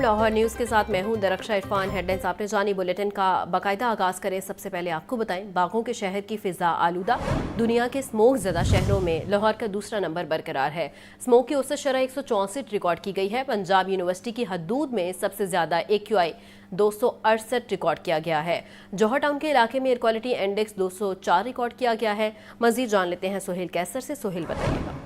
Lahore news के साथ मैं हूं दरख्शा इरफान। हेडलाइंस आपने जानी, बुलेटिन का बाकायदा आगाज़ करें। सबसे पहले आपको बताएं, बागों के शहर की फिजा आलूदा। दुनिया के स्मोक ज़दा शहरों में लाहौर का दूसरा नंबर बरकरार है। स्मोक की औसत शरह 164 रिकॉर्ड की गई है। पंजाब यूनिवर्सिटी की हदूद में सबसे ज़्यादा AQI 268 रिकॉर्ड किया गया है। जौहर टाउन के इलाके में एयर क्वालिटी इंडेक्स 204 रिकॉर्ड किया गया है। मज़ीद जान लेते हैं सोहेल कैसर से। सोहेल बताइएगा।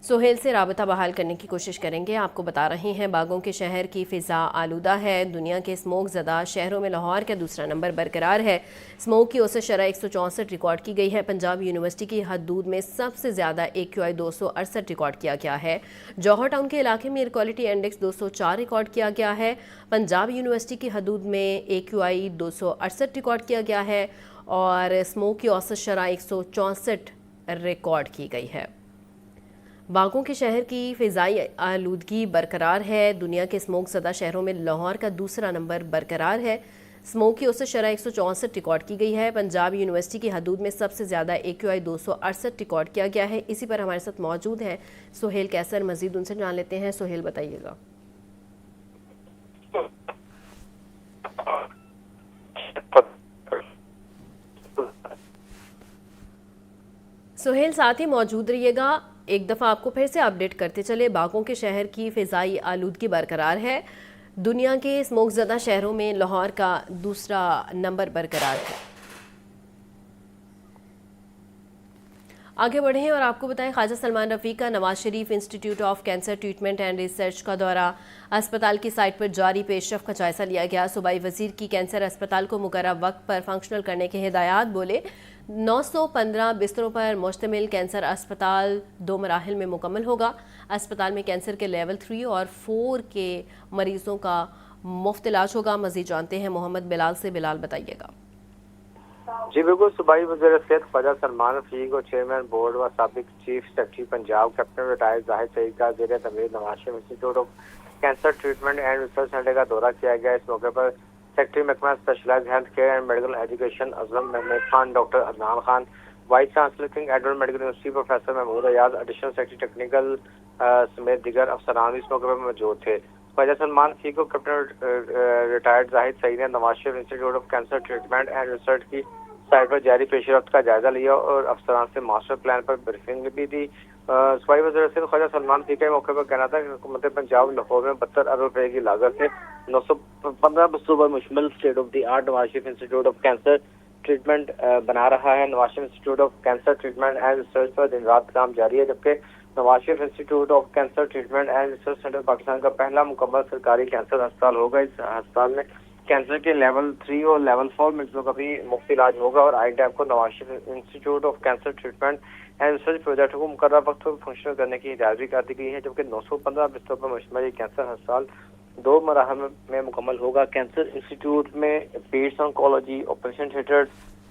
सोहेल से राबता बहाल करने की कोशिश करेंगे। आपको बता रहे हैं, बागों के शहर की फ़िज़ा आलूदा है। दुनिया के स्मोक ज़दा शहरों में लाहौर का दूसरा नंबर बरकरार है। स्मोक की औसत शरह 164 रिकॉर्ड की गई है। पंजाब यूनिवर्सिटी की हदूद में सबसे ज़्यादा AQI 268 रिकॉर्ड किया गया है। जौहर टाउन के इलाके में एयर क्वालिटी इंडेक्स 204 रिकॉर्ड किया गया है। पंजाब यूनिवर्सिटी की हदूद में AQI 268 रिकॉर्ड किया गया है और स्मोक की औसत शरह 164 रिकॉर्ड की गई है। बागों के शहर की फ़िज़ाई आलूदगी बरकरार है। दुनिया के स्मोक ज़दा शहरों में लाहौर का दूसरा नंबर बरकरार है। स्मोक की औसत शरह 164 रिकॉर्ड की गई है। पंजाब यूनिवर्सिटी की हदूद में सबसे ज़्यादा AQI 268 रिकॉर्ड किया गया है। इसी पर हमारे साथ मौजूद हैं सोहेल कैसर। मज़ीद उनसे जान लेते हैं। सोहेल बताइएगा। सोहेल साथ ही मौजूद रहिएगा। एक दफ़ा आपको फिर से अपडेट करते चले, बागों के शहर की फ़िज़ाई आलूदगी बरकरार है। दुनिया के स्मोक ज़दा शहरों में लाहौर का दूसरा नंबर बरकरार है। आगे बढ़ें और आपको बताएं, ख्वाजा सलमान रफ़ी का Nawaz Sharif institute of cancer treatment and research का दौरा। अस्पताल की साइट पर जारी पेशरफ का जायजा लिया गया। सूबाई वजीर की कैंसर अस्पताल को मुकर्रर वक्त पर फंक्शनल करने के हिदायत। बोले 915 बिस्तरों पर मुश्तमिल कैंसर अस्पताल 2 मराहिल में मुकम्मल होगा। अस्पताल में कैंसर के लेवल 3 और 4 के मरीजों का मुफ्त इलाज होगा। मज़ीद जानते हैं मोहम्मद बिलाल से। बिलाल बताइएगा। जी बिल्कुल, सूबाई वज़ीर सेहत ख्वाजा सलमान रफ़ी को चेयरमैन बोर्ड व साबिक chief secretary Punjab captain retired Zahid Saeed का ज़ेर तमीर Nawaz Sharif institute of cancer treatment and research centre का दौरा किया गया। इस मौके पर सेक्रेटरी महकमा specialized health care and medical education Aslam Mahmood Khan, doctor Adnan Khan, vice chancellor King Edward medical university professor Mahmood Ayaz, additional secretary technical समेत दीगर अफसरान इस मौके पर मौजूद थे। ख्वाजा सलमान रफ़ी को कैप्टन रिटायर्ड जाहिद सईद ने Nawaz Sharif institute of cancer treatment and research की साइट पर जारी पेशरफ्त का जायजा लिया और अफसरान से मास्टर प्लान पर ब्रीफिंग भी दी। सूबाई वज़ीर ख्वाजा सलमान रफ़ी के मौके पर कहना था कि हुकूमत पंजाब लाहौर में 72 अरब रुपए की लागत से 915 बिस्तरों पर मुश्तमिल state of the art Nawaz Sharif institute of cancer treatment बना रहा है। Nawaz Sharif institute of cancer treatment and research पर दिन रात काम जारी है, जबकि Nawaz Sharif institute of cancer treatment and research centre Pakistan का पहला मुकम्मल सरकारी कैंसर अस्पताल होगा। इस अस्पताल में कैंसर के लेवल 3 और लेवल 4 मरीजों का भी मुफ्त इलाज होगा और IDAP को Nawaz Sharif institute of cancer treatment and research project को मुकर्रर वक्त पर फंक्शनल करने की हिदायत भी कर दी गई है, जबकि 915 बिस्तरों पर मुश्तमिल कैंसर अस्पताल 2 मराहल में मुकम्मल होगा। कैंसर इंस्टीट्यूट में peds oncology, operation theatre,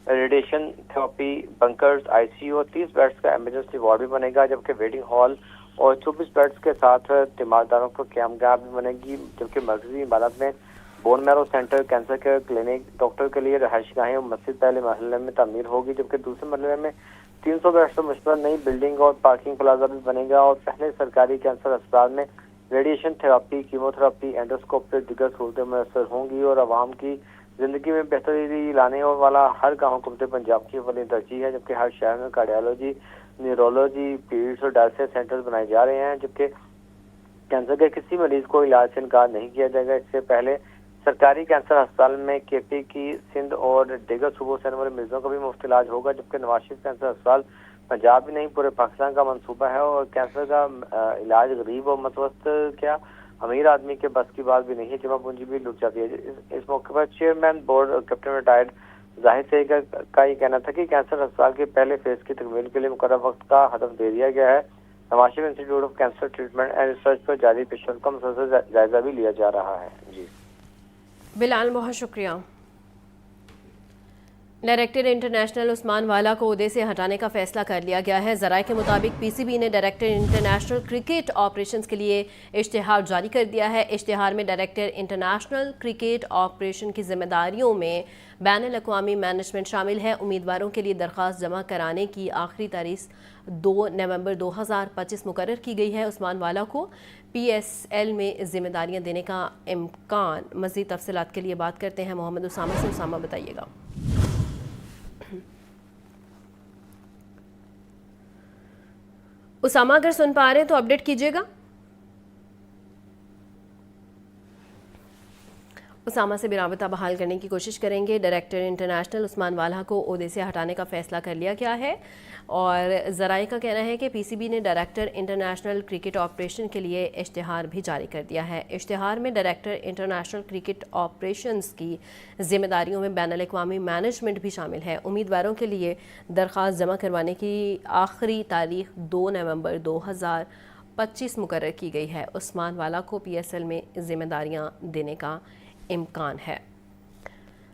radiation therapy, bunkers, ICU और 30 बेड्स का एमरजेंसी वार्ड भी बनेगा, जबकि वेटिंग हॉल और 24 बेड्स के साथ तीमारदारों को क़यामगाह भी बनेगी। जबकि मरकजी इमारत में bone marrow centre, cancer care clinic, doctor के लिए रहायशगाहें और मस्जिद पहले महल्ले में तामीर होगी, जबकि दूसरे महल्ले में 300 बेड्स से मुश्तमिल नई बिल्डिंग और पार्किंग प्लाजा भी बनेगा। और पहले सरकारी कैंसर अस्पताल में रेडिएशन थेरापी, कीमोथेरापी, एंडोस्कोपी दीगर सहूलतें मैसर होंगी और आवाम की जिंदगी में बेहतरी लाने वाला हर गाँव हुकूमत पंजाब की अव्वल तरजीह है। जबकि हर शहर में कार्डियोलॉजी, न्यूरोलॉजी, पीड्स और डायलिसिस सेंटर्स बनाए जा रहे हैं, जबकि कैंसर के किसी मरीज को इलाज से इनकार नहीं किया जाएगा। इससे पहले सरकारी कैंसर अस्पताल में KP की सिंध और दीगर सूबों से आने वाले मरीजों का भी मुफ्त इलाज होगा, जबकि नवाज शरीफ कैंसर अस्पताल पंजाब ही नहीं पूरे पाकिस्तान का मंसूबा है और कैंसर का इलाज गरीब और मतवस्त क्या अमीर आदमी के बस की बात भी नहीं है, जमा पूंजी भी लुट जाती है। इस मौके पर chairman board captain retired Zahid Saeed का ये कहना था कि कैंसर अस्पताल के पहले फेज की तकमील के लिए मुकर्रर वक्त का हदफ दे दिया गया है। Nawaz Sharif institute of cancer treatment and research पर जारी पेशरफ्त का मुसलसल जायजा भी लिया जा रहा है। जी बिलाल, बहुत शुक्रिया। डायरेक्टर इंटरनेशनल उस्मान वाला को ओहदे से हटाने का फैसला कर लिया गया है। ज़राए के मुताबिक पीसीबी ने डायरेक्टर इंटरनेशनल क्रिकेट ऑपरेशंस के लिए इश्तिहार जारी कर दिया है। इश्तिहार में डायरेक्टर इंटरनेशनल क्रिकेट ऑपरेशन की जिम्मेदारियों में बैनुल-अक़वामी मैनेजमेंट शामिल है। उम्मीदवारों के लिए दरख्वास्त जमा कराने की आखिरी तारीख 2 नवंबर 2025 मुकर्रर की गई है। उस्मान वाला को PSL में जिम्मेदारियां देने का इम्कान। मज़ीद तफसीलात के लिए बात करते हैं मोहम्मद उसामा से। उसामा, बताइएगा। उसामा, अगर सुन पा रहे हैं तो अपडेट कीजिएगा। उसामा से भी राबता बहाल करने की कोशिश करेंगे। डायरेक्टर इंटरनेशनल उस्मान वाला को ओहदे से हटाने का फैसला कर लिया गया है और ज़राए का कहना है कि पीसीबी ने डायरेक्टर इंटरनेशनल क्रिकेट ऑपरेशन के लिए इश्तिहार भी जारी कर दिया है। इश्तिहार में डायरेक्टर इंटरनेशनल क्रिकेट ऑपरेशंस की जिम्मेदारियों में बैनुल-अक़वामी मैनेजमेंट भी शामिल है। उम्मीदवारों के लिए दरख्वास्त जमा करवाने की आखिरी तारीख 2 नवंबर 2025 मुकर्रर की गई है। उस्मान वाला को PSL में जिम्मेदारियाँ देने का इम्कान है।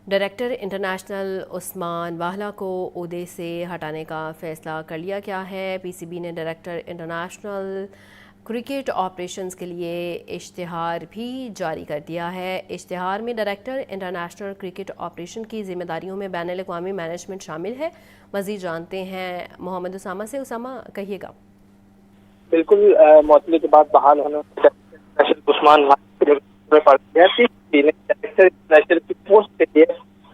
डायरेक्टर इंटरनेशनल उस्मान वाला को ओहदे से हटाने का फैसला कर लिया गया है। पीसीबी ने डायरेक्टर इंटरनेशनल क्रिकेट ऑपरेशंस के लिए इश्तिहार भी जारी कर दिया है। इश्तिहार में डायरेक्टर इंटरनेशनल क्रिकेट ऑपरेशन की जिम्मेदारियों में बैनुल-अक़वामी मैनेजमेंट शामिल है। मज़ीद जानते हैं मोहम्मद उसामा से। उसामा, कहिएगा। बिल्कुल, मौतली के बाद बहाल होने उस्मान इंटरनेशनल की पोस्ट के लिए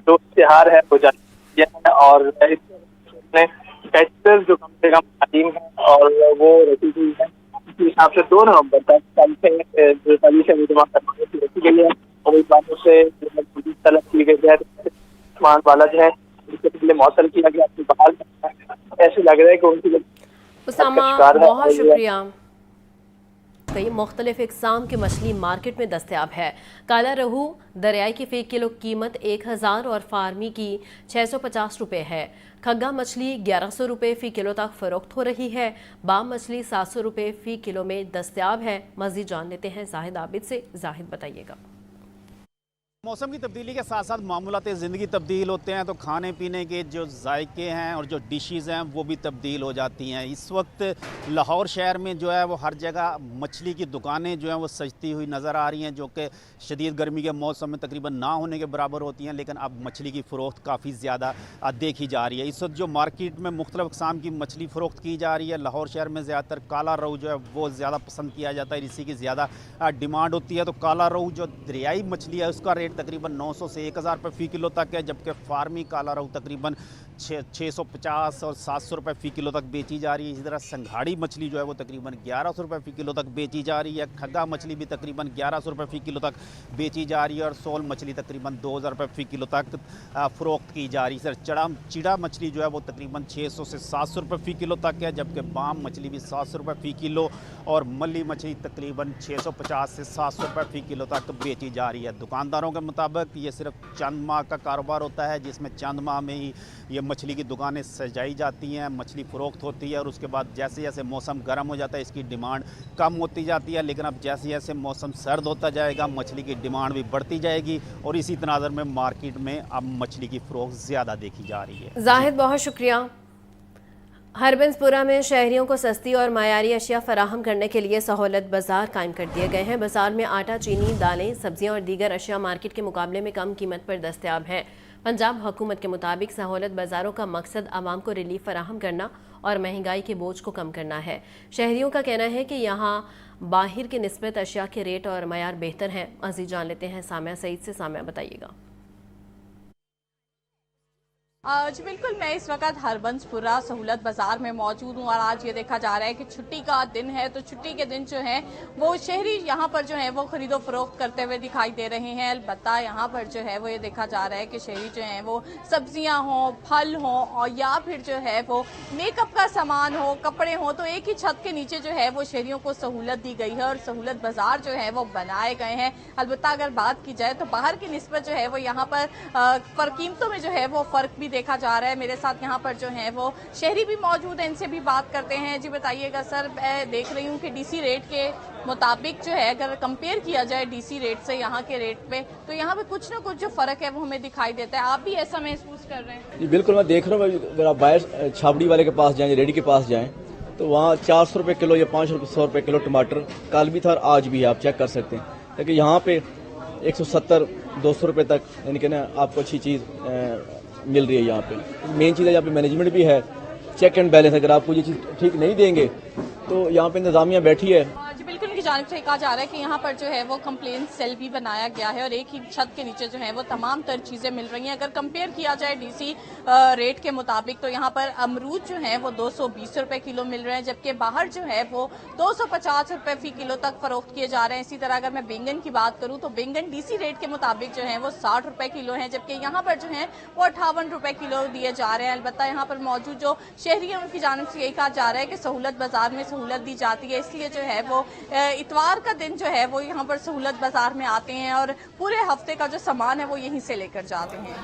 जो इश्तिहार है वो जारी किया है और इसमें बैचलर जो कम से कम तालीम है और वो रखी हुई है। इस हिसाब से 2 नवंबर तक तारीखें जमा करवाने की रखी गई है और इस बातों से तलब की गई है। उस्मान वाला जो है उनके पहले मौसल किया गया, अपनी बहाल ऐसे लग रहा है कि उनकी उसामा, बहुत शुक्रिया। कई मुख्तलिफ इकसाम की मछली मार्केट में दस्तयाब है। काला रहू दरियाई की फ़ी किलो कीमत 1000 और फार्मी की 650 रुपये है। खग्गा मछली 1100 रुपये फ़ी किलो तक फ़रोख्त हो रही है। बाम मछली 700 रुपये फ़ी किलो में दस्तयाब है। मज़ीद जान लेते हैं जाहिद आबिद से। जाहिद, बताइएगा। मौसम की तब्दीली के साथ साथ मामूलात ज़िंदगी तब्दील होते हैं तो खाने पीने के जो जायके हैं और जो डिशेज़ हैं वो भी तब्दील हो जाती हैं। इस वक्त लाहौर शहर में जो है वो हर जगह मछली की दुकानें जो हैं वो सजती हुई नज़र आ रही हैं, जो कि शदीद गर्मी के मौसम में तकरीबन ना होने के बराबर होती हैं, लेकिन अब मछली की फ़रोख्त काफ़ी ज़्यादा देखी जा रही है। इस वक्त जो मार्केट में मुख्तलिफ़ अक़साम की मछली फ़रोख्त की जा रही है। लाहौर शहर में ज़्यादातर काला रोहू जो है वो ज़्यादा पसंद किया जाता है, इसी की ज़्यादा डिमांड होती है। तो काला रोहू जो दरियाई मछली है उसका रेट तकरीबन 900 से 1000 रुपये फ़ी किलो तक है, जबकि फार्मी काला रोहू तकरीबन 650 और 700 रुपये फ़ी किलो तक बेची जा रही है। इसी तरह संघाड़ी मछली जो है वो तकरीबन 1100 रुपये फ़ी किलो तक बेची जा रही है। खग्गा मछली भी तकरीबन 1100 रुपये फ़ी किलो तक बेची जा रही है और सोल मछली तकरीबन 2000 रुपये फ़ी किलो तक फ़रोख्त की जा रही है। सर चिड़ा मछली जो है वो तकरीबन 600 से 700 रुपये फ़ी किलो तक है, जबकि बाम मछली भी 700 रुपये फ़ी किलो और मल्ली मछली तकरीबन 650 से 700 रुपये फ़ी किलो तक बेची जा रही है। दुकानदारों के मुताबिक ये सिर्फ चंद माह का कारोबार होता है, जिसमें चंद माह में ही ये मछली की दुकानें सजाई जाती हैं, मछली फ़रोख्त होती है और उसके बाद जैसे जैसे मौसम गर्म हो जाता है इसकी डिमांड कम होती जाती है। लेकिन अब जैसे जैसे मौसम सर्द होता जाएगा मछली की डिमांड भी बढ़ती जाएगी और इसी तनाज़र में मार्केट में अब मछली की फ़रोख्त ज़्यादा देखी जा रही है। जाहिद, बहुत शुक्रिया। हरबंसपुरा में शहरियों को सस्ती और मायारी अशिया फराहम करने के लिए सहूलत बाज़ार कायम कर दिए गए हैं। बाज़ार में आटा, चीनी, दालें, सब्जियां और दीगर अशिया मार्केट के मुकाबले में कम कीमत पर दस्तयाब हैं। पंजाब हुकूमत के मुताबिक सहूलत बाज़ारों का मकसद आवाम को रिलीफ फराहम करना और महंगाई के बोझ को कम करना है। शहरियों का कहना है कि यहाँ बाहर की निस्बत अशिया के रेट और मयार बेहतर हैं। मज़ीद जान लेते हैं सामिया सईद से। सामिया, बताइएगा। जी बिल्कुल, मैं इस वक्त हरबंसपुरा सहूलत बाज़ार में मौजूद हूँ और आज ये देखा जा रहा है कि छुट्टी का दिन है, तो छुट्टी के दिन जो है वो शहरी यहाँ पर जो है वो खरीदो फरोख्त करते हुए दिखाई दे रहे हैं। अलबत्ता यहाँ पर जो है वो ये देखा जा रहा है कि शहरी जो है वो सब्जियाँ हों, फल हों और या फिर जो है वो मेकअप का सामान हो, कपड़े हों, तो एक ही छत के नीचे जो है वो शहरियों को सहूलत दी गई है और सहूलत बाज़ार जो है वो बनाए गए हैं। अलबत्ता अगर बात की जाए तो बाहर की निस्बत जो है वो यहाँ पर कीमतों में जो है वो फ़र्क भी देखा जा रहा है। मेरे साथ यहाँ पर जो है वो शहरी भी मौजूद है, इनसे भी बात करते हैं। जी बताइएगा सर, मैं देख रही हूँ कि डीसी रेट के मुताबिक जो है अगर कंपेयर किया जाए डीसी रेट से यहाँ के रेट पे, तो यहाँ पे कुछ ना कुछ जो फर्क है वो हमें दिखाई देता है। आप भी ऐसा महसूस कर रहे हैं? जी बिल्कुल, मैं देख रहा हूँ। अगर आप बाहर छाबड़ी वाले के पास जाएं, रेडी के पास जाएं, तो वहाँ 400 रुपये किलो या 500 रुपये किलो टमाटर कल भी था और आज भी है, आप चेक कर सकते हैं। लेकिन यहाँ पे 170-200 रुपये तक यानी कि ना आपको अच्छी चीज़ मिल रही है यहाँ पे। मेन चीज़ है यहाँ पे मैनेजमेंट भी है, चेक एंड बैलेंस। अगर आपको ये चीज़ ठीक नहीं देंगे तो यहाँ पे इंतजामिया बैठी है। बिल्कुल की जानिब से कहा जा रहा है कि यहाँ पर जो है वो कंप्लेंट सेल भी बनाया गया है और एक ही छत के नीचे जो है वो तमाम तर चीजें मिल रही हैं। अगर कंपेयर किया जाए डीसी रेट के मुताबिक तो यहाँ पर अमरूद जो है वो 220 रुपए किलो मिल रहे हैं, जबकि बाहर जो है वो 250 रुपए फी किलो तक फरोख्त किए जा रहे हैं। इसी तरह अगर मैं बैंगन की बात करूँ तो बैंगन डीसी रेट के मुताबिक जो है वो 60 रुपए किलो है, जबकि यहाँ पर जो है वो 58 रुपए किलो दिए जा रहे हैं। अलबत्ता यहाँ पर मौजूद जो शहरी हैं उनकी जानिब से यही कहा जा रहा है कि सहूलत बाजार में सहूलत दी जाती है, इसलिए जो है वो इतवार का दिन जो है वो यहाँ पर सहूलत बाजार में आते हैं और पूरे हफ्ते का जो सामान है वो यहीं से लेकर जाते हैं।